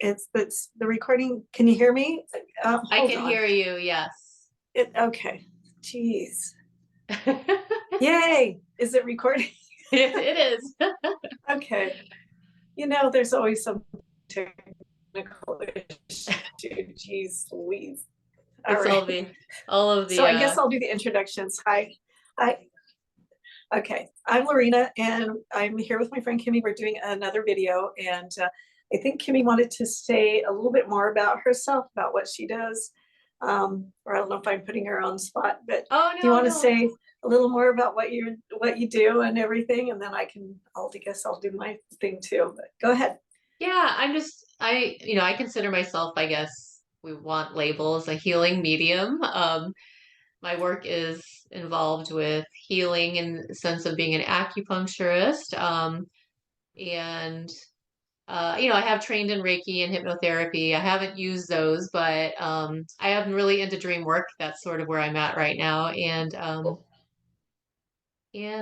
it's the recording. Can you hear me? I Hold can on. hear you, yes. Okay. Jeez. Yay. Is it recording? It is. Okay. There's always some technical issue. Jeez Louise. All It's right. all of So the I guess I'll do the introductions. Hi. Okay. I'm Lorina, and I'm here with my friend Kimmie. We're doing another video, and I think Kimmie wanted to say a little bit more about herself, about what she does. Or I don't know if I'm putting her on the spot, but Oh do you want to no. say a little more about what you do and everything, and then I'll guess I'll do my thing too. But go ahead. Yeah, I consider myself, I guess we want labels, a healing medium. My work is involved with healing in the sense of being an acupuncturist. And I have trained in Reiki and hypnotherapy. I haven't used those, but I am really into dream work. That's sort of where I'm at right now. And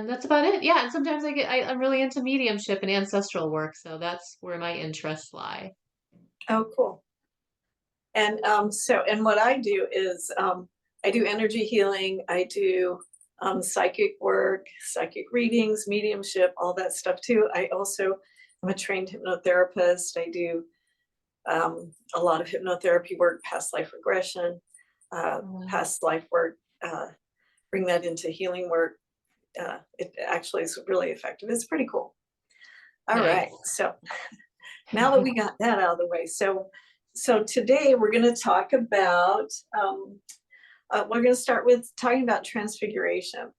that's about it. Yeah, and sometimes I'm really into mediumship and ancestral work, so that's where my interests lie. Oh, cool. And and what I do is I do energy healing. I do psychic work, psychic readings, mediumship, all that stuff too. I also am a trained hypnotherapist. I do a lot of hypnotherapy work, past life regression, past life work, bring that into healing work. It actually is really effective. It's pretty cool. All right. Nice. So now that we got that out of the way, so today we're going to talk about, we're going to start with talking about transfiguration.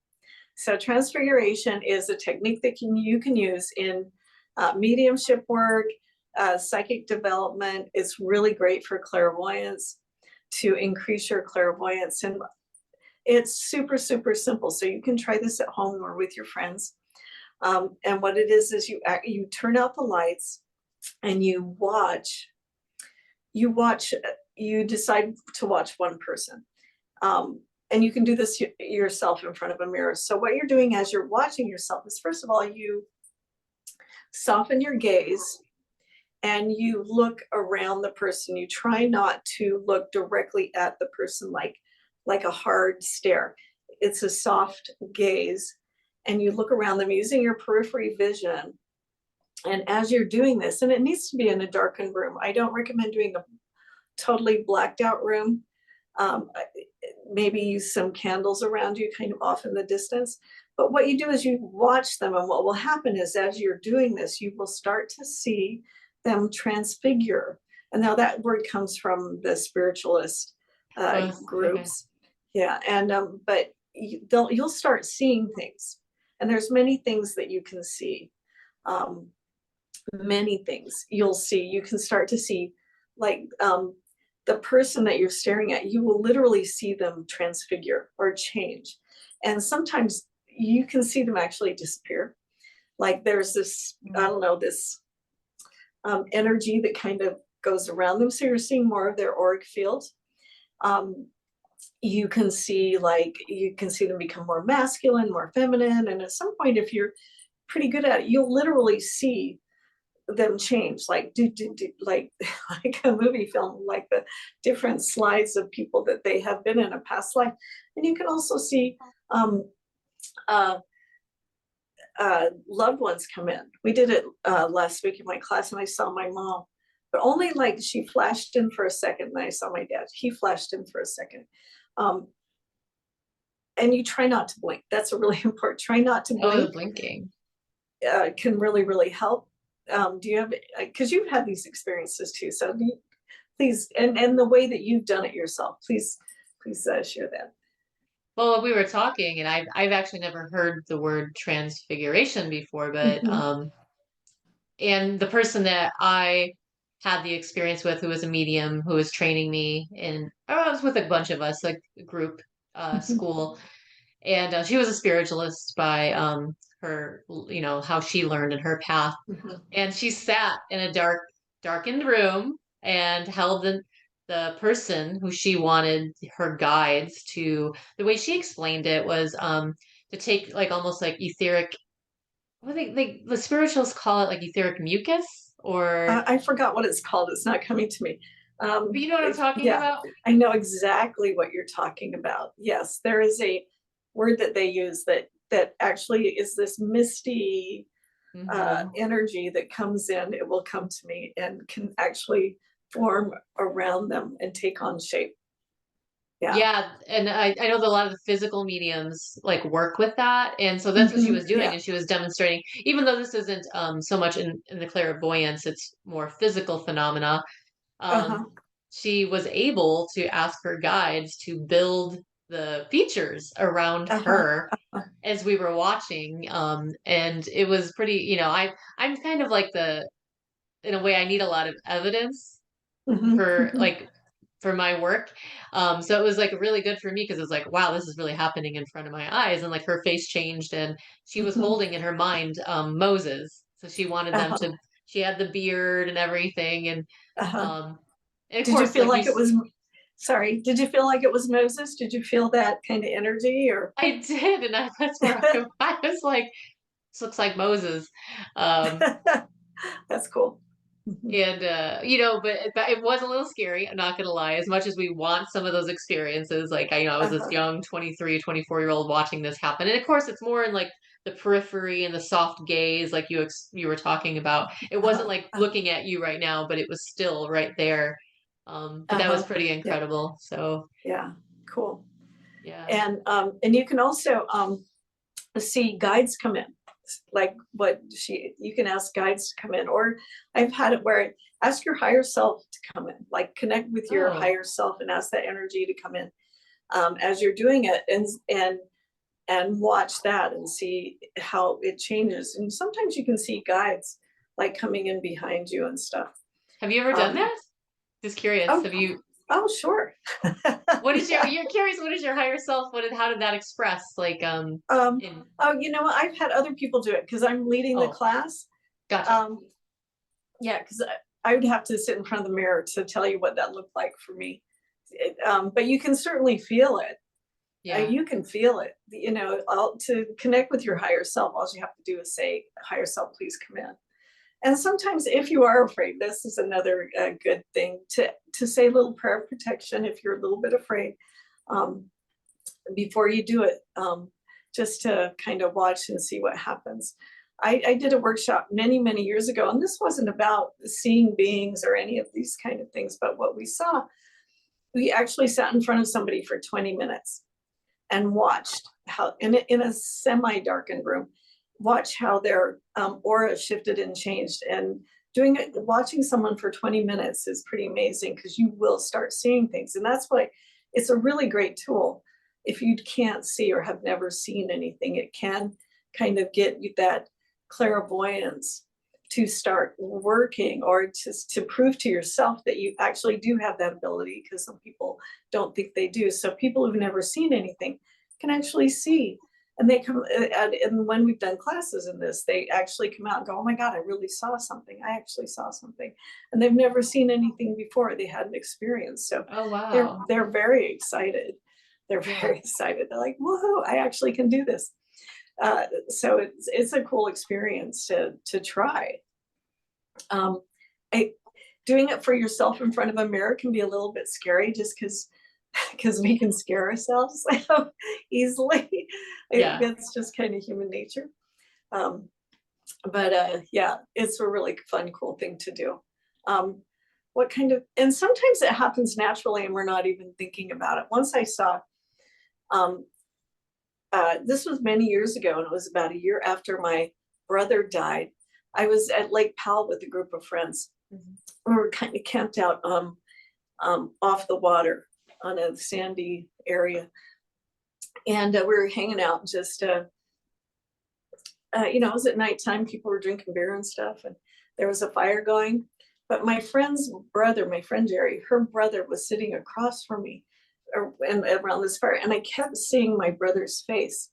So transfiguration is a technique that you can use in mediumship work, psychic development. It's really great for clairvoyance, to increase your clairvoyance. And it's super, super simple. So you can try this at home or with your friends. And what it is you turn out the lights and you decide to watch one person. And you can do this yourself in front of a mirror. So what you're doing as you're watching yourself is, first of all, you soften your gaze and you look around the person. You try not to look directly at the person like a hard stare. It's a soft gaze, and you look around them using your periphery vision. And as you're doing this, and it needs to be in a darkened room. I don't recommend doing a totally blacked out room. Maybe use some candles around you, kind of off in the distance. But what you do is you watch them, and what will happen is, as you're doing this, you will start to see them transfigure. And now that word comes from the spiritualist groups. Yeah, and but you'll start seeing things, and there's many things that you can see. Many things you'll see. You can start to see, like the person that you're staring at, you will literally see them transfigure or change. And sometimes you can see them actually disappear. Like there's this, I don't know, this energy that kind of goes around them. So you're seeing more of their auric field. You can see them become more masculine, more feminine. And at some point, if you're pretty good at it, you'll literally see them change, like like a movie film, like the different slides of people that they have been in a past life. And you can also see loved ones come in. We did it last week in my class, and I saw my mom, but only like she flashed in for a second, and I saw my dad. He flashed in for a second. And you try not to blink. That's a really important. Try not to blink. Oh, blinking can really, really help. Do you have, because you've had these experiences too, so please, and the way that you've done it yourself, please share that. Well, we were talking, and I've actually never heard the word transfiguration before, but and the person that I had the experience with, who was a medium, who was training me, and I was with a bunch of us, like a group school, and she was a spiritualist by her, how she learned in her path. And she sat in a darkened room and held the person who she wanted her guides to. The way she explained it was to take like almost like etheric. What the spiritualists call it, like etheric mucus or I forgot what it's called. It's not coming to me. you know what I'm talking Yeah, about? I know exactly what you're talking about. Yes, there is a word that they use that actually is this misty energy that comes in. It will come to me and can actually form around them and take on shape. Yeah. Yeah, and I know that a lot of the physical mediums like work with that, and so that's what she was doing, Yeah. and she was demonstrating. Even though this isn't so much in the clairvoyance, it's more physical phenomena. Uh-huh. She was able to ask her guides to build the features around Uh-huh. her as we were watching, and it was pretty. I'm kind of like in a way, I need a lot of evidence for for my work. So it was like really good for me because it was like, wow, this is really happening in front of my eyes. And like her face changed and she was holding in her mind Moses. So she wanted them Uh-huh. to, she had the beard and everything. Uh-huh. And of Did you course, feel like like it was, sorry, did you feel like it was Moses? Did you feel that kind of energy or? I did. And that's where I was like, this looks like Moses. Um, That's cool. And but it was a little scary, I'm not gonna lie. As much as we want some of those experiences, like I was this Uh-huh. young 23, 24-year-old watching this happen. And of course it's more in like the periphery and the soft gaze, like you were talking about. It wasn't Uh-huh. like looking at you right now, but it was still right there. But that was Uh-huh. pretty Yeah. incredible. So Yeah. Cool. yeah. And you can also see guides come in, like you can ask guides to come in, or I've had it where ask your higher self to come in, like connect with your Oh, higher self and ask that energy to come in as you're doing it, and watch that and see how it changes. And sometimes you can see guides like coming in behind you and stuff. have you ever done um that? Just curious. oh, Have you oh sure. what is Yeah. you're curious, what is your higher self? How did that express? Like in Oh, I've had other people do it because I'm leading the oh, class. gotcha. um Yeah, because I would have to sit in front of the mirror to tell you what that looked like for me. But you can certainly feel it. Yeah. You can feel it. To connect with your higher self, all you have to do is say, "Higher self, please come in." And sometimes, if you are afraid, this is another good thing to say a little prayer of protection if you're a little bit afraid um, before you do it, just to kind of watch and see what happens. I did a workshop many, many years ago, and this wasn't about seeing beings or any of these kind of things, but what we saw, we actually sat in front of somebody for 20 minutes and watched how, in a semi-darkened room, watch how their aura shifted and changed. And watching someone for 20 minutes is pretty amazing because you will start seeing things. And that's why it's a really great tool. If you can't see or have never seen anything, it can kind of get you that clairvoyance to start working, or just to prove to yourself that you actually do have that ability, because some people don't think they do. So people who've never seen anything can actually see. And they come, and when we've done classes in this, they actually come out and go, "Oh my God, I really saw something. I actually saw something." And they've never seen anything before. They hadn't experienced. So Oh they're wow. they're very excited. They're Yeah. very excited. They're like, "Woohoo! I actually can do this." So it's a cool experience to try. Um, I, Doing it for yourself in front of a mirror can be a little bit scary, just because we can scare ourselves easily. Yeah. That's just kind of human nature. Um, but yeah, it's a really fun, cool thing to do. And sometimes it happens naturally and we're not even thinking about it. Once I saw, um, this was many years ago, and it was about a year after my brother died. I was at Lake Powell with a group of friends. We were kind of camped out off the water on a sandy area. And we were hanging out just, it was at nighttime, people were drinking beer and stuff, and there was a fire going. But my friend's brother, my friend Jerry, her brother was sitting across from me and around this fire. And I kept seeing my brother's face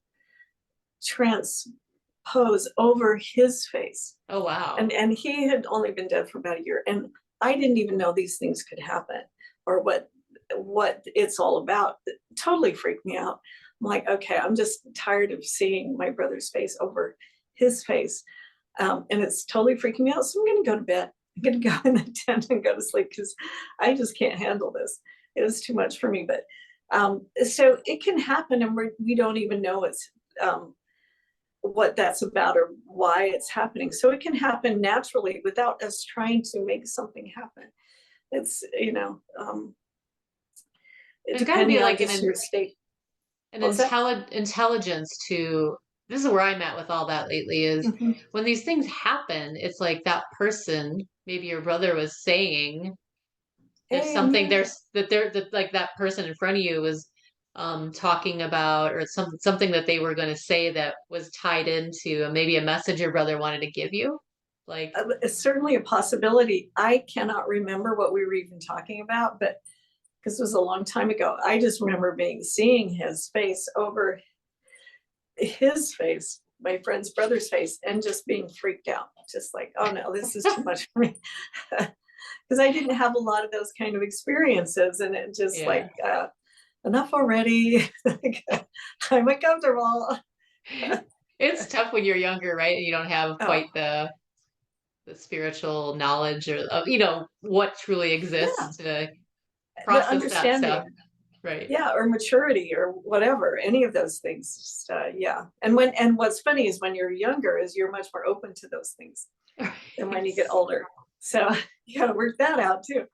transpose over his face. Oh wow. And he had only been dead for about a year. And I didn't even know these things could happen, or what it's all about. It totally freaked me out. I'm like, okay, I'm just tired of seeing my brother's face over his face. And it's totally freaking me out. So I'm going to go to bed. I'm going to go in the tent and go to sleep because I just can't handle this. It was too much for me. But so it can happen, and we don't even know it's what that's about or why it's happening. So it can happen naturally without us trying to make something happen. It's, There's got to be depending on like just your state. an What was that? intelligence to, this is where I'm at with all that lately, is Mhm. when these things happen, it's like that person, maybe your brother was saying, there's something Amen. that like that person in front of you was talking about, or something that they were going to say that was tied into maybe a message your brother wanted to give you, like. It's certainly a possibility. I cannot remember what we were even talking about, but because it was a long time ago, I just remember seeing his face over his face, my friend's brother's face, and just being freaked out, just like, oh no, this is too much for me. Because I didn't have a lot of those kind of experiences, and it just Yeah. like, enough already. Like, I'm uncomfortable. It's tough when you're younger, right? You don't have Oh, quite the spiritual knowledge or of, what truly yeah, exists to the process that stuff. understanding, Right. yeah, or maturity, or whatever, any of those things. Just, yeah, and what's funny is when you're younger, is you're much more open to those things than when you get older. So you got to work that out too.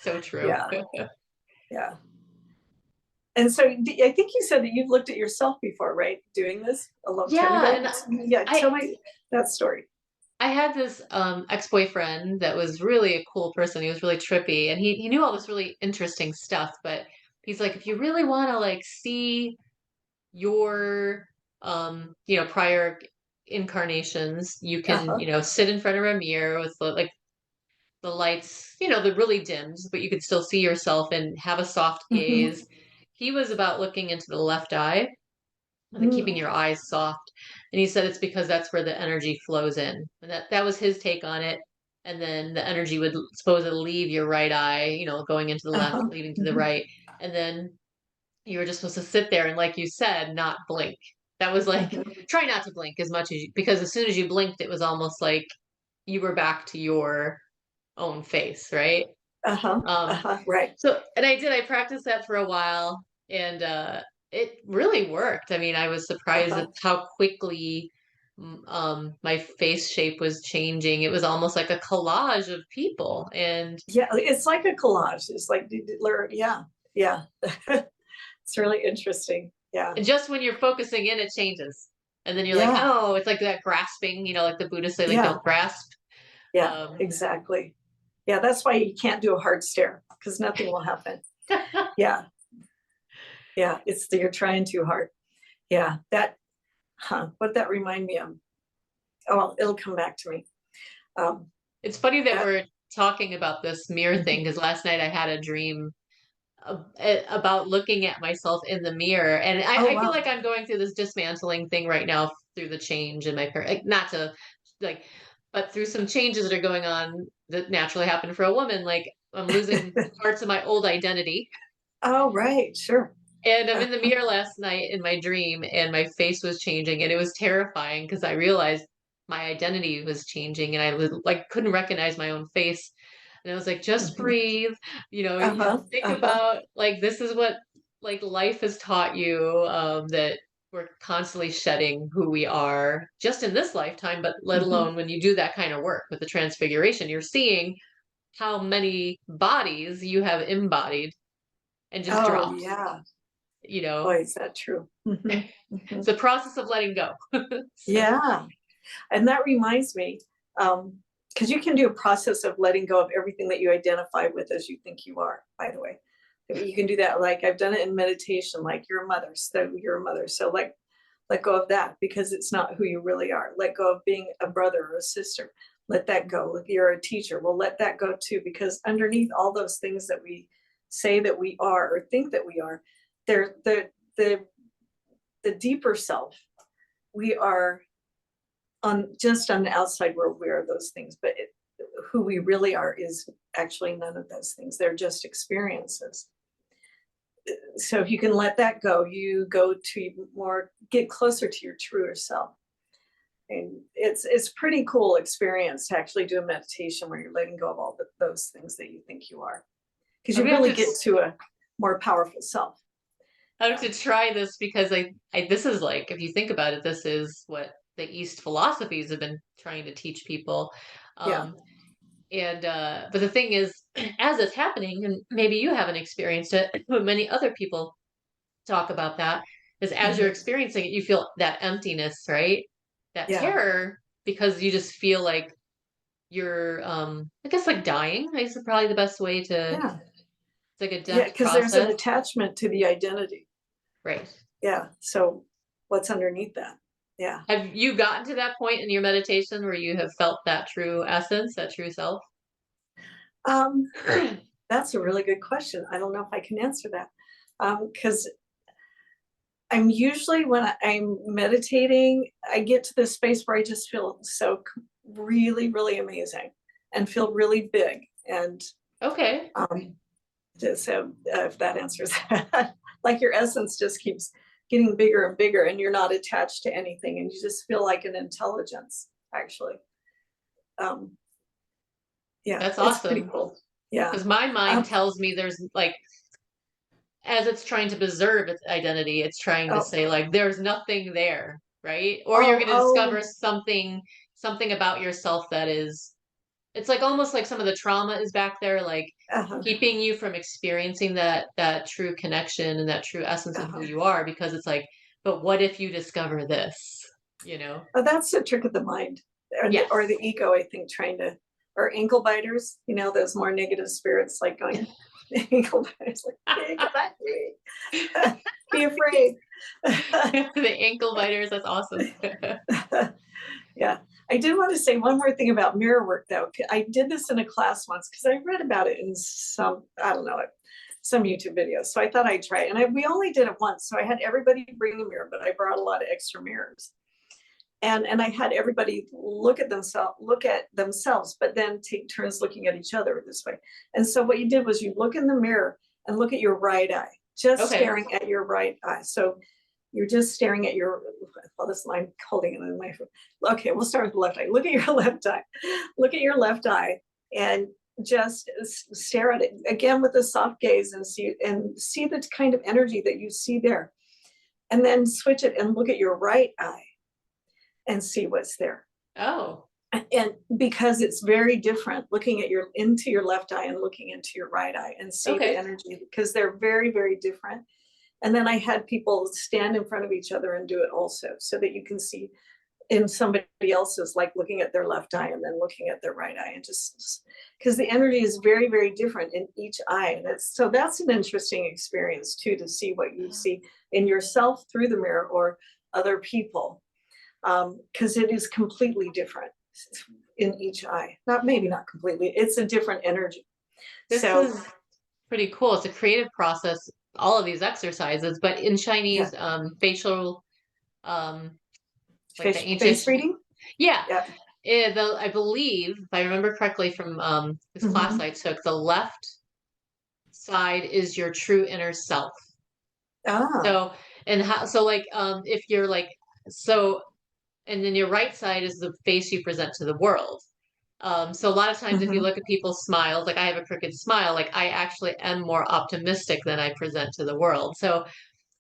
So true. Yeah, yeah. And so I think you said that you've looked at yourself before, right? Doing this a long time Yeah, ago. and Yeah, tell I me that story. I had this ex-boyfriend that was really a cool person. He was really trippy, and he knew all this really interesting stuff, but he's like, if you really want to like see your prior incarnations, you can, Uh-huh. sit in front of a mirror with the lights, they're really dimmed, but you could still see yourself and have a soft Mm-hmm. gaze. He was about looking into the left eye and then keeping Mm. your eyes soft. And he said it's because that's where the energy flows in. And that was his take on it. And then the energy would supposedly leave your right eye, going into the left, Uh-huh. leaving to the Mm-hmm. right. And then you were just supposed to sit there and, like you said, not blink. That was like, Mm-hmm. try not to blink as much as you, because as soon as you blinked, it was almost like you were back to your own face, right? Uh-huh. Um, Uh-huh. Right. and I practiced that for a while, and it really worked. I mean, I was surprised Uh-huh. at how quickly my face shape was changing. It was almost like a collage of people, and Yeah, it's like a collage. It's like, yeah, yeah. It's really interesting. Yeah. just when you're focusing in, it changes. And then you're like, Yeah. oh, it's like that grasping, like the Buddhists say, like, Yeah. don't grasp. Yeah. Um, Exactly. Yeah. That's why you can't do a hard stare, because nothing will happen. Yeah. Yeah. You're trying too hard. Yeah. What did that remind me of? Oh, well, it'll come back to me. Um, it's funny that that, we're talking about this mirror thing, because last night I had a dream about looking at myself in the mirror, and oh, I feel wow. like I'm going through this dismantling thing right now through the change in my parent, like, not to like, but through some changes that are going on that naturally happen for a woman. Like, I'm losing parts of my old identity, Oh, right. Sure. and I'm in the mirror last night in my dream, and my face was changing, and it was terrifying because I realized my identity was changing, and I like couldn't recognize my own face. And I was like, just Mhm. breathe, you Uh-huh. think Uh-huh. about, like, this is what like life has taught you, that we're constantly shedding who we are just in this lifetime, but let Mhm. alone when you do that kind of work with the transfiguration, you're seeing how many bodies you have embodied and just Oh, drops, yeah. you know. Boy, is that true. Mhm. It's Mhm. the process of letting go. So, Yeah. And that reminds me, because you can do a process of letting go of everything that you identify with as you think you are, by the way. You can do that. Like, I've done it in meditation, like you're a mother, so you're a mother. So like, let go of that, because it's not who you really are. Let go of being a brother or a sister. Let that go. If you're a teacher, well, let that go too, because underneath all those things that we say that we are or think that we are, they're the deeper self. We are on the outside, we're aware of those things, but who we really are is actually none of those things. They're just experiences. So if you can let that go, you go to get closer to your truer self. And it's pretty cool experience to actually do a meditation where you're letting go of all those things that you think you are, because you really get to a more powerful self. I have to try this because this is like, if you think about it, this is what the East philosophies have been trying to teach people. Yeah. But the thing is, as it's happening, and maybe you haven't experienced it, but many other people talk about that, is as you're experiencing it, you feel that emptiness, right? That terror, because you just feel like you're, I guess like dying is probably the best way to, it's like a death because there's an process. attachment to the identity. Right. Yeah. So what's underneath that? Yeah. Have you gotten to that point in your meditation where you have felt that true essence, that true self? That's a really good question. I don't know if I can answer that. Because I'm usually, when I'm meditating, I get to this space where I just feel so really, really amazing and feel really big. And Okay. so if that answers that, like your essence just keeps getting bigger and bigger, and you're not attached to anything, and you just feel like an intelligence, actually. Yeah, That's it's pretty awesome. cool. Yeah. Because my mind tells me there's like, as it's trying to preserve its identity, it's trying to say like there's nothing there, right? Or you're going to discover something about yourself that is, it's like almost like some of the trauma is back there, like keeping you from experiencing that true connection and that true essence of who you are, because it's like, but what if you discover this, you know? Oh, that's the trick of the mind, or the ego, I think, trying to, or ankle biters, you know, those more negative spirits, like going ankle biters, like be afraid. The ankle biters, that's awesome. Yeah. I did want to say one more thing about mirror work, though. I did this in a class once because I read about it in some, I don't know, some YouTube videos. So I thought I'd try it. And we only did it once. So I had everybody bring a mirror, but I brought a lot of extra mirrors. And I had everybody look at themselves, but then take turns looking at each other this way. And so what you did was you look in the mirror and look at your right eye, just staring at your right eye. So you're just staring at your, well, this line holding it in my foot. Okay, we'll start with the left eye. Look at your left eye. Look at your left eye and just stare at it again with a soft gaze, and see the kind of energy that you see there. And then switch it and look at your right eye and see what's there. Oh. And because it's very different looking at into your left eye and looking into your right eye, and see the energy, because they're very, very different. And then I had people stand in front of each other and do it also, so that you can see in somebody else's, like looking at their left eye and then looking at their right eye, and just because the energy is very, very different in each eye. That's an interesting experience too, to see what you see in yourself through the mirror or other people, because it is completely different in each eye. Maybe not completely, it's a different energy. This is pretty cool. It's a creative process, all of these exercises, but in Chinese, facial, like the ancient face reading. I believe, if I remember correctly from this class I took, the left side is your true inner self. So if you're like, so, and then your right side is the face you present to the world. So a lot of times if you look at people's smiles, like I have a crooked smile, like I actually am more optimistic than I present to the world. So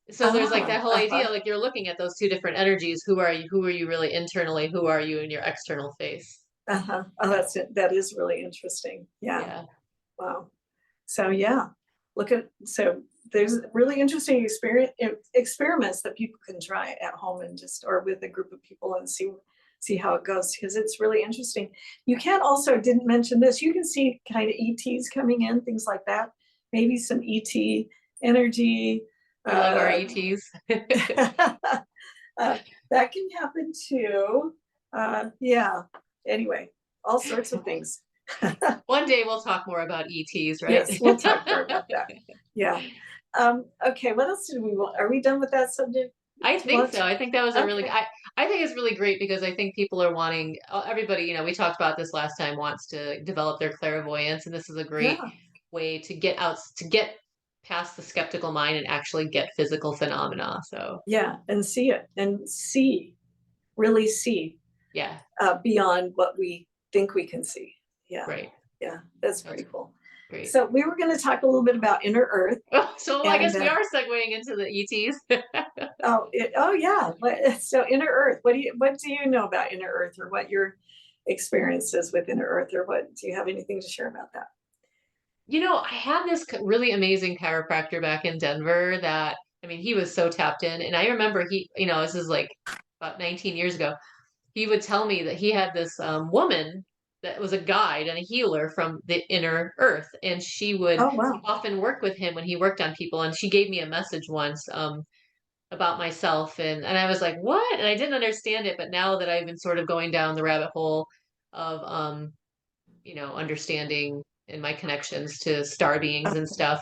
there's like that whole idea, like you're looking at those two different energies. Who are you? Who are you really internally? Who are you in your external face? Oh, that's it. That is really interesting. Yeah. Wow. So there's really interesting experiments that people can try at home, and or with a group of people, and see how it goes, because it's really interesting. You can also, didn't mention this, you can see kind of ETs coming in, things like that. Maybe some ET energy. We love our ETs. That can happen too. Anyway, all sorts of things. One day we'll talk more about ETs, right? Yes, we'll talk more about that. Yeah. Okay, what else did we want? Are we done with that subject? I think so. I think that was a really, I think it's really great, because I think people are wanting, everybody, we talked about this last time, wants to develop their clairvoyance. And this is a great way to get past the skeptical mind and actually get physical phenomena. So and see it, and really see Yeah. Beyond what we think we can see. Yeah. Right. Yeah. That's pretty cool. Great. So we were going to talk a little bit about inner earth. So I guess we are segueing into the ETs. Oh yeah. So inner earth, what do you know about inner earth, or what your experiences with inner earth, or what, do you have anything to share about that? I had this really amazing chiropractor back in Denver that, I mean, he was so tapped in. And I remember this is like about 19 years ago. He would tell me that he had this woman that was a guide and a healer from the inner earth. And she would Oh wow. often work with him when he worked on people. And she gave me a message once about myself. And I was like, what? And I didn't understand it. But now that I've been sort of going down the rabbit hole of, understanding and my connections to star beings and stuff.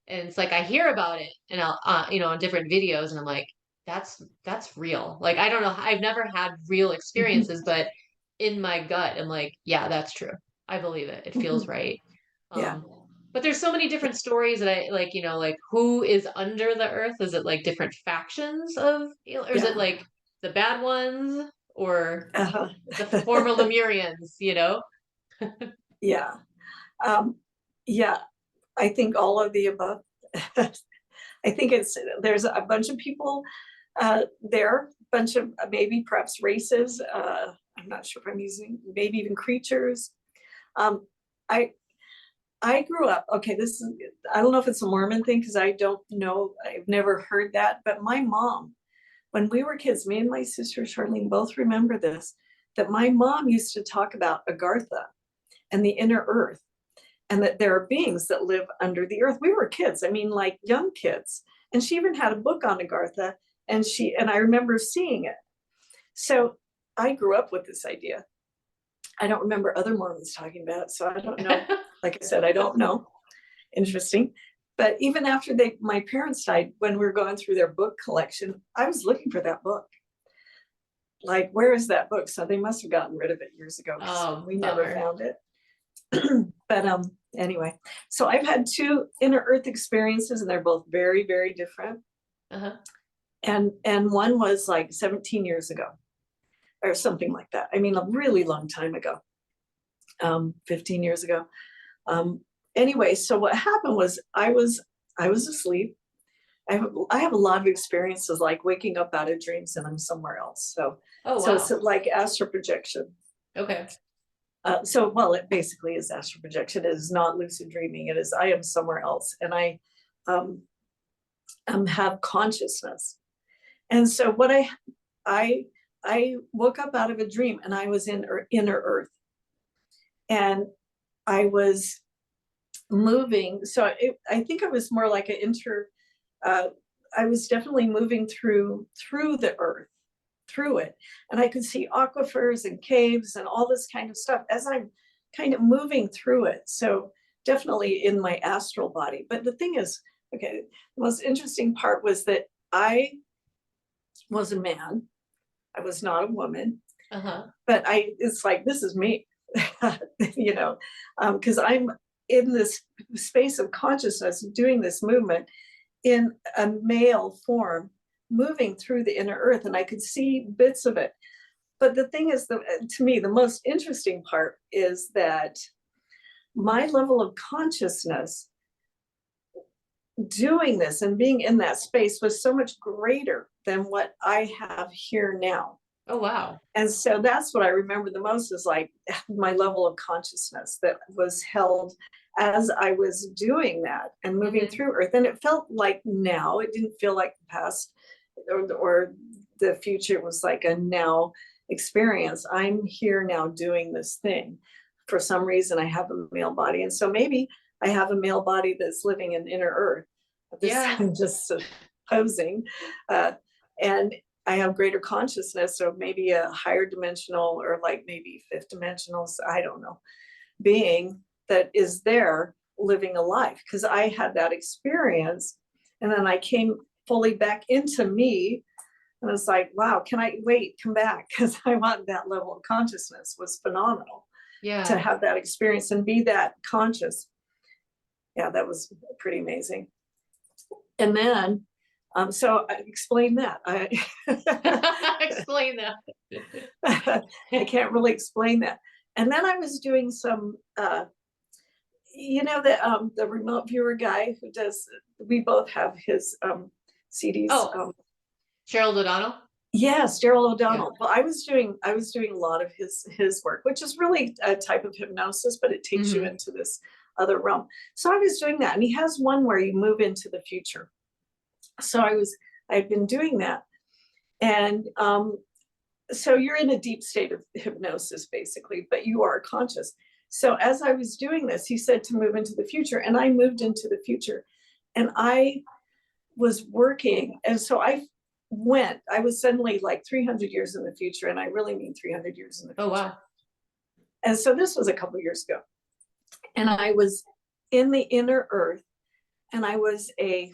And it's like, I hear about it and I'll, on different videos, and I'm like, that's real. Like, I don't know. I've never had real experiences, but in my gut, I'm like, yeah, that's true. I believe it. It feels right. Yeah. But there's so many different stories that I like, like who is under the earth? Is it like different factions of, or is it like the bad ones or the former Lemurians, Yeah. Yeah. I think all of the above. I think there's a bunch of people there, a bunch of maybe perhaps races. I'm not sure if I'm using, maybe even creatures. Um, I I grew up, okay, I don't know if it's a Mormon thing, because I don't know, I've never heard that, but my mom, when we were kids, me and my sister Charlene both remember this, that my mom used to talk about Agartha and the inner earth, and that there are beings that live under the earth. We were kids, I mean, like young kids. And she even had a book on Agartha, and I remember seeing it. So I grew up with this idea. I don't remember other Mormons talking about it, so I don't know. Like I said, I don't know. Interesting. But even after my parents died, when we were going through their book collection, I was looking for that book. Like, where is that book? So they must have gotten rid of it years ago. We never found it. But anyway, so I've had two inner earth experiences, and they're both very, very different. And one was like 17 years ago or something like that. I mean, a really long time ago, 15 years ago. Anyway, so what happened was I was asleep. I have a lot of experiences, like waking up out of dreams and I'm somewhere else. So, so it's like astral projection. Okay. Well, it basically is astral projection. It is not lucid dreaming. It is, I am somewhere else, and I have consciousness. And so what I woke up out of a dream, and I was in inner earth, and I was moving. So I think I was more like I was definitely moving through the earth, through it. And I could see aquifers and caves and all this kind of stuff as I'm kind of moving through it. So definitely in my astral body. But the thing is, okay, the most interesting part was that I was a man. I was not a woman. But it's like, this is me, because I'm in this space of consciousness doing this movement in a male form, moving through the inner earth, and I could see bits of it. But the thing is, to me, the most interesting part is that my level of consciousness doing this and being in that space was so much greater than what I have here now. Oh, wow. And so that's what I remember the most, is like my level of consciousness that was held as I was doing that and moving through earth. And it felt like now, it didn't feel like the past or the future. It was like a now experience. I'm here now doing this thing. For some reason, I have a male body. And so maybe I have a male body that's living in inner earth. I'm just supposing. And I have greater consciousness, so maybe a higher dimensional, or like maybe fifth dimensional, I don't know, being that is there living a life. Because I had that experience, and then I came fully back into me, and it's like, wow, can I come back? Because I want that level of consciousness. Was phenomenal. To have that experience and be that conscious. Yeah, that was pretty amazing. And then So explain that. Explain that. I can't really explain that. And then I was doing some, the remote viewer guy who does, we both have his CDs. Oh, Gerald O'Donnell? Yes, Gerald Yeah. O'Donnell. Well, I was doing a lot of his work, which is really a type of hypnosis, but it takes you into this other realm. So I was doing that, and he has one where you move into the future. So I've been doing that, and so you're in a deep state of hypnosis, basically, but you are conscious. So as I was doing this, he said to move into the future, and I moved into the future, and I was working, and so I was suddenly like 300 years in the future, and I really mean 300 years in the future. Oh, wow. And so this was a couple of years ago, and I was in the inner earth, and I was a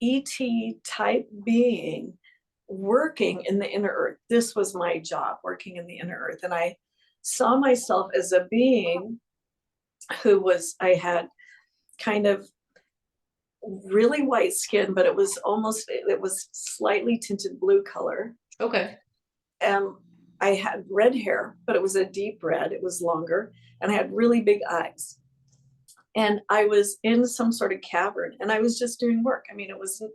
ET type being working in the inner earth. This was my job, working in the inner earth. And I saw myself as a being I had kind of really white skin, but it was slightly tinted blue color. Okay. I had red hair, but it was a deep red. It was longer, and I had really big eyes. And I was in some sort of cavern, and I was just doing work. I mean, it wasn't,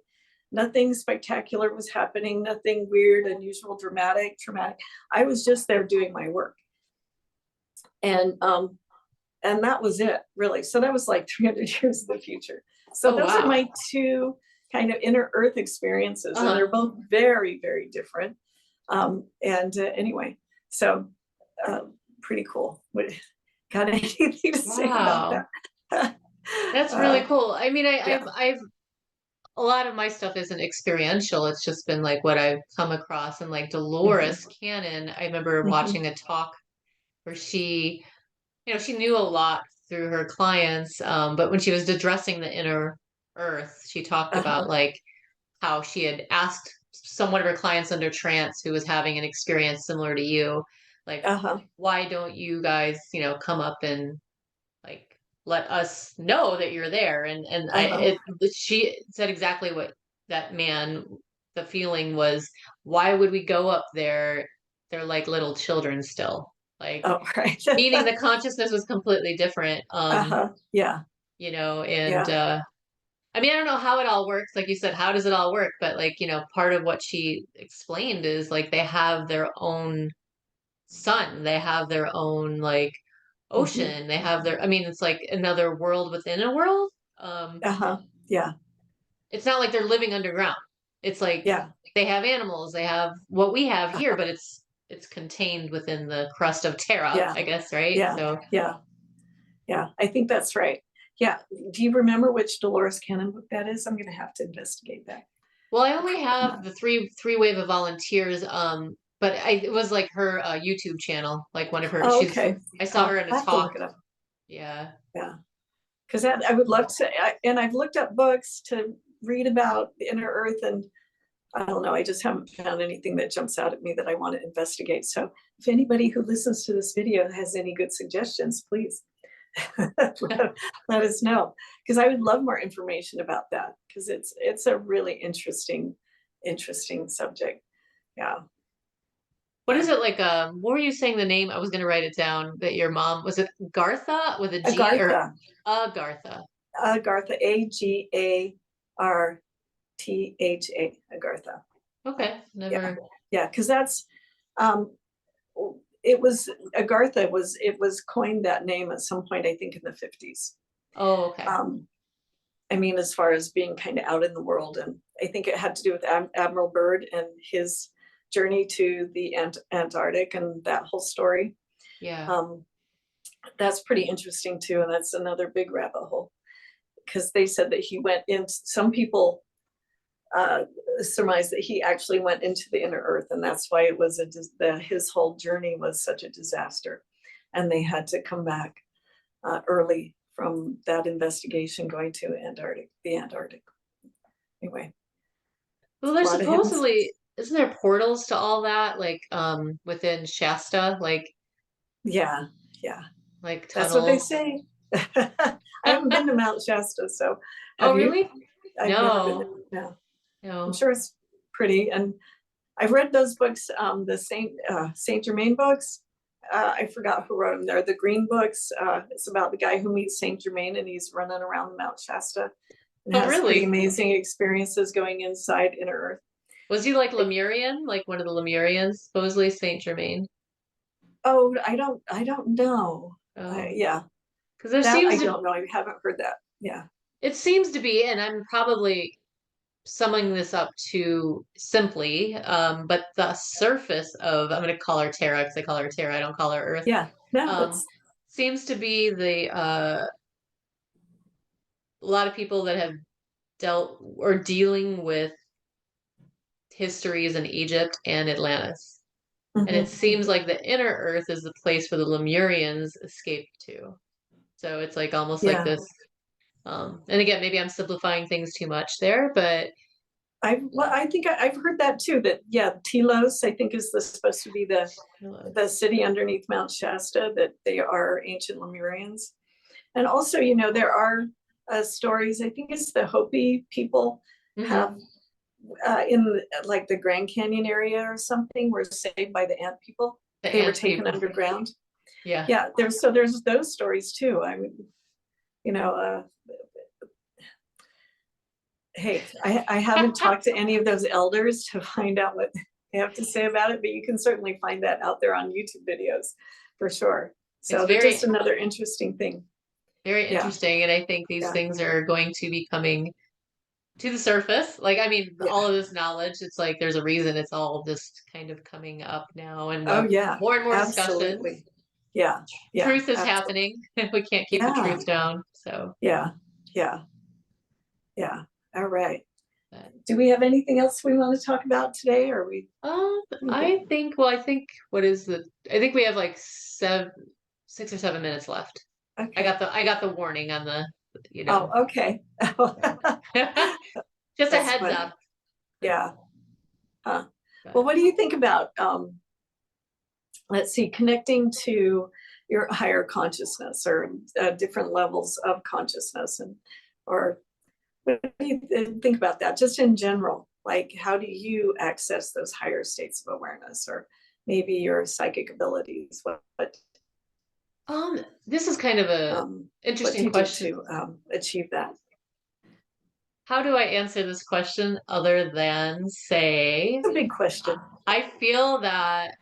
nothing spectacular was happening, nothing weird, unusual, dramatic, traumatic. I was just there doing my work. And that was it, really. So that was like 300 years in the future. So those are my two kind of inner earth experiences, and they're both very, very different. Anyway, so pretty cool. Got anything to say about that? That's really cool. I mean, I've a lot of my stuff isn't experiential. It's just been like what I've come across. And like Dolores Cannon, I remember watching a talk where she knew a lot through her clients. But when she was addressing the inner earth, she talked about like how she had asked one of her clients under trance who was having an experience similar to you, like, why don't you guys, come up and like let us know that you're there? And she said exactly what that man, the feeling was, why would we go up there? They're like little children still. Like, meaning the consciousness was completely different. Yeah. And I mean, I don't know how it all works. Like you said, how does it all work? But like, part of what she explained is like they have their own sun, they have their own like ocean, they have I mean, it's like another world within a world. Yeah. It's not like they're living underground. It's like they have animals, they have what we have here, but it's contained within the crust of Terra, I guess, right? Yeah, I think that's right. Yeah. Do you remember which Dolores Cannon book that is? I'm going to have to investigate that. Well, I only have the three wave of volunteers, but it was like her YouTube channel, like one of her. I saw her in a talk. Yeah. Because I would love to, and I've looked up books to read about the inner earth, and I don't know, I just haven't found anything that jumps out at me that I want to investigate. So if anybody who listens to this video has any good suggestions, please let us know, because I would love more information about that, because it's a really interesting subject. Yeah. What is it like? What were you saying the name? I was going to write it down. That your mom, was it Gartha with a G? Agartha. Agartha. Agartha. Agartha. Agartha. Okay. Never. Yeah, because that's it was Agartha was coined that name at some point, I think in the 50s. Oh, okay. I mean, as far as being kind of out in the world, and I think it had to do with Admiral Byrd and his journey to the Antarctic and that whole story. Yeah. That's pretty interesting too, and that's another big rabbit hole, because they said that he went in. Some people surmise that he actually went into the inner earth, and that's why it was his whole journey was such a disaster, and they had to come back early from that investigation going to the Antarctic. Anyway. Well, there's supposedly, isn't there portals to all that, like within Shasta, like? Yeah. Like tunnels. That's what they say. I haven't been to Mount Shasta, so. Oh, really? I've never been there. No. I'm No. sure it's pretty. And I've read those books, the Saint Germain books. I forgot who wrote them. They're the green books. It's about the guy who meets Saint Germain and he's running around Mount Shasta and Oh, has pretty really? amazing experiences going inside inner earth. Was he like Lemurian, like one of the Lemurians, supposedly Saint Germain? Oh, I don't know. Oh, Yeah, because there that I seems to, don't know. I haven't heard that. Yeah. it seems to be, and I'm probably summing this up too simply, but the surface of, I'm going to call her Terra because I call her Terra, I don't call her Earth, Yeah. No, um, that's seems to be a lot of people that have dealt or dealing with histories in Egypt and Atlantis. And it mhm. seems like the inner Earth is the place where the Lemurians escaped to. So it's like almost like Yeah. this. And again, maybe I'm simplifying things too much there, but I think I've heard that too. That yeah, Telos I think is supposed to be the city underneath Mount Shasta. That they are ancient Lemurians, and also there are stories. I think it's the Hopi people mhm, have in like the Grand Canyon area or something were saved by the ant people. the They were ant taken people. underground. Yeah. Yeah, there's those stories too. I mean, you know, uh, hey, I haven't talked to any of those elders to find out what they have to say about it, but you can certainly find that out there on YouTube videos for sure. It's So that's very, just another interesting thing. very Yeah, interesting. And I think these yeah, things are going to be coming to the surface. Like, I mean, yeah. all of this knowledge, it's like there's a reason it's all just kind of coming up now, and Oh yeah, more and more discussions. absolutely. Yeah, yeah, Truth is absolutely. happening. We can't keep the Yeah, truth down. So, yeah, yeah, yeah. All right. but, Do we have anything else we want to talk about today? Or we good? I think, well, I think what is the, I think we have like 6 or 7 minutes left. Okay. I got the warning on the, you Oh, know, okay. just a That's heads funny. up. Yeah. Huh. Well, But what do you think about let's see, connecting to your higher consciousness or different levels of consciousness or what do you think about that just in general? Like, how do you access those higher states of awareness or maybe your psychic abilities? this is kind of a What do interesting you do question. to achieve that? How do I answer this question other than say, It's a big question. I feel that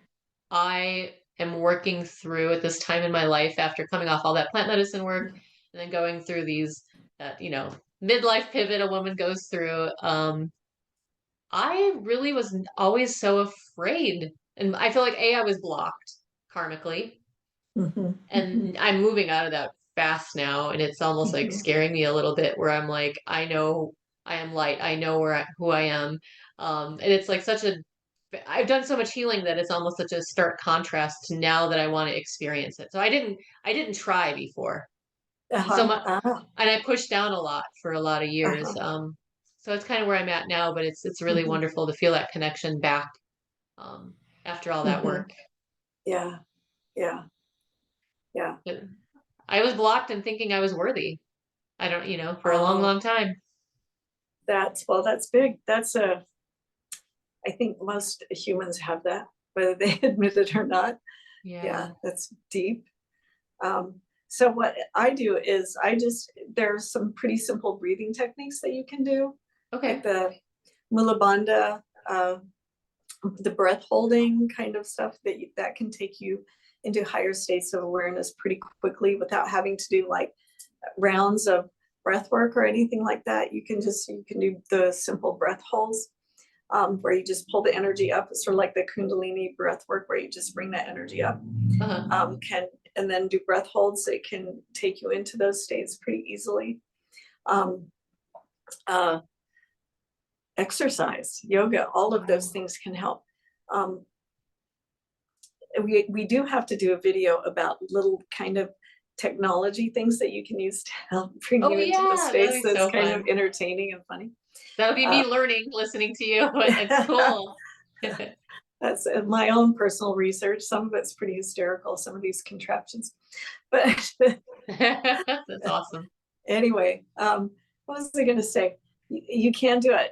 I am working through at this time in my life after coming off all that plant medicine work and then going through these, midlife pivot a woman goes through. I really was always so afraid. And I feel like I was blocked karmically. Mm-hmm, mm-hmm, And I'm moving out of that fast now. And it's almost like mm-hmm. scaring me a little bit where I'm like, I know I am light. I know who I am. And it's like I've done so much healing that it's almost such a stark contrast to now that I want to experience it. So I didn't try before. And so Uh-huh. much, and I pushed down a lot for a lot of years. Uh-huh. So it's kind of where I'm at now, but it's really Mm-hmm, wonderful to feel that connection back um, after all that mm-hmm. work. Yeah, yeah, yeah. But I was blocked in thinking I was worthy. I don't, for a long, Oh, long time. that's big. I think most humans have that, whether they admit it or not. Yeah. Yeah, that's deep. So what I do is there's some pretty simple breathing techniques that you can do, like Okay. the Mula Bandha, the breath holding kind of stuff that can take you into higher states of awareness pretty quickly without having to do like rounds of breath work or anything like that. You can do the simple breath holds where you just pull the energy up. It's sort of like the Kundalini breath work where you just bring that energy up. Uh-huh. And then do breath holds. It can take you into those states pretty easily. Um, uh, Exercise, yoga, all of those things can help. We do have to do a video about little kind of technology things that you can use to help bring Oh you into those yeah, that'd states. be That's so kind of fun. entertaining and funny. That would be me Uh, learning, listening to you. It's cool. that's my own personal research. Some of it's pretty hysterical, some of these contraptions. But That's awesome. anyway, what was I going to say? You can do it.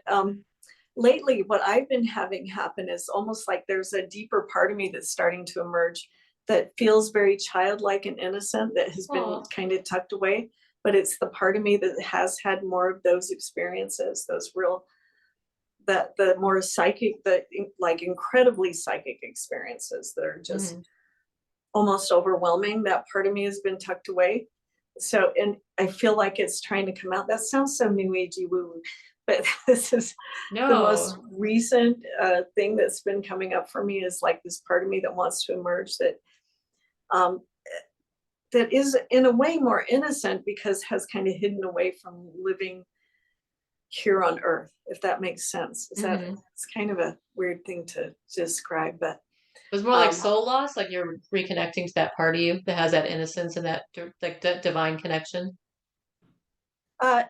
lately what I've been having happen is almost like there's a deeper part of me that's starting to emerge that feels very childlike and innocent, that has been Oh, kind of tucked away. But it's the part of me that has had more of those experiences, those real, that the more psychic, the like incredibly psychic experiences that are just mhm. almost overwhelming. That part of me has been tucked away. So, and I feel like it's trying to come out. That sounds so new agey woo, but this is the most No. recent thing that's been coming up for me, is like this part of me that wants to emerge, that um, that is in a way more innocent because has kind of hidden away from living here on earth, if that makes sense. Is that, Mhm. it's kind of a weird thing to describe, but It was more like um soul loss, like you're reconnecting to that part of you that has that innocence and that like divine connection. uh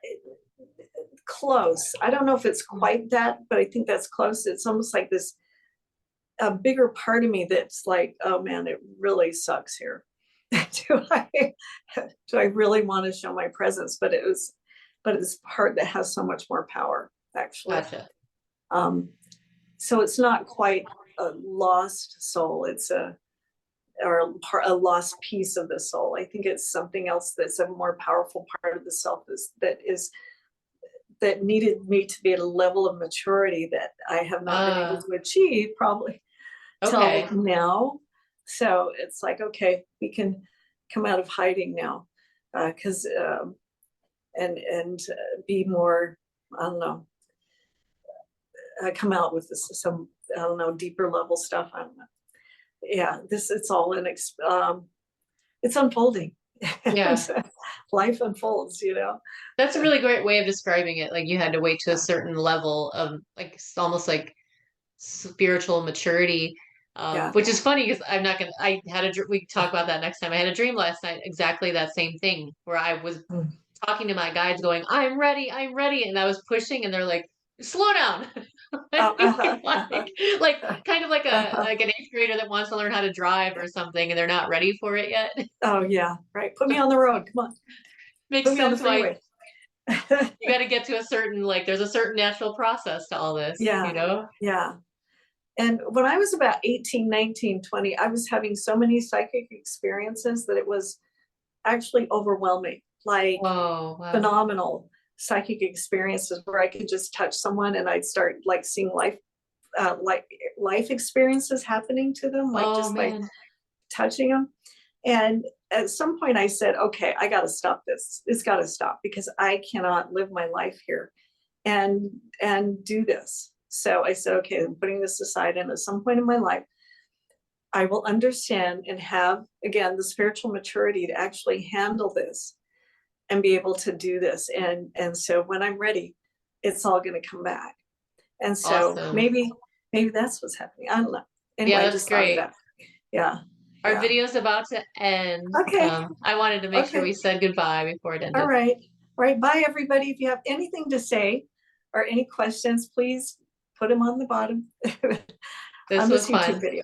close. I don't know if it's Mm. quite that, but I think that's close. It's almost like this a bigger part of me that's like, oh man, it really sucks here. do I do I really want to show my presence? But it's part that has so much more power, actually. Gotcha. Um, so it's not quite a lost soul. It's a, or a lost piece of the soul. I think it's something else that's a more powerful part of the self, that needed me to be at a level of maturity that I have not been able Uh, to achieve probably till okay. now. So it's like, okay, we can come out of hiding now, because and be more, I don't know, come out with this, some, I don't know, deeper level stuff. I don't know. Yeah, this, it's all in it's unfolding. Yeah. Life unfolds, you know. That's a really great way of describing it. Like you had to wait to a certain level of like almost like spiritual maturity. Yeah. Which is funny because I'm not gonna. I had we can talk about that next time. I had a dream last night, exactly that same thing, where I was Mm. talking to my guides, going, I'm ready," and I was pushing, and they're like, "Slow down." Oh, like kind of like a uh-huh. like an eighth grader that wants to learn how to drive or something, and they're not ready for it yet. Oh yeah, right. Put me on the road. Come on. Makes Put me on the sense why freeway. you got to get to a certain like there's a certain natural process to all this, you Yeah. know? Yeah. And when I was about 18, 19, 20, I was having so many psychic experiences that it was actually overwhelming, like Oh, wow. phenomenal psychic experiences where I could just touch someone and I'd start like seeing like life experiences happening to them, like Oh just by man. touching them. And at some point I said, okay, I got to stop this. It's got to stop because I cannot live my life here and do this. So I said, okay, I'm putting this aside. And at some point in my life, I will understand and have, again, the spiritual maturity to actually handle this and be able to do this. And so when I'm ready, it's all going to come back. And so Awesome. maybe that's what's happening. I don't know. Yeah, Anyway, I that's just thought of great. that. Yeah. Our Yeah. video's about to end. Okay. I wanted to make sure Okay. we said goodbye before it All ended. right. All right. Bye, everybody. If you have anything to say or any questions, please put them on the bottom This on was this YouTube fun. video.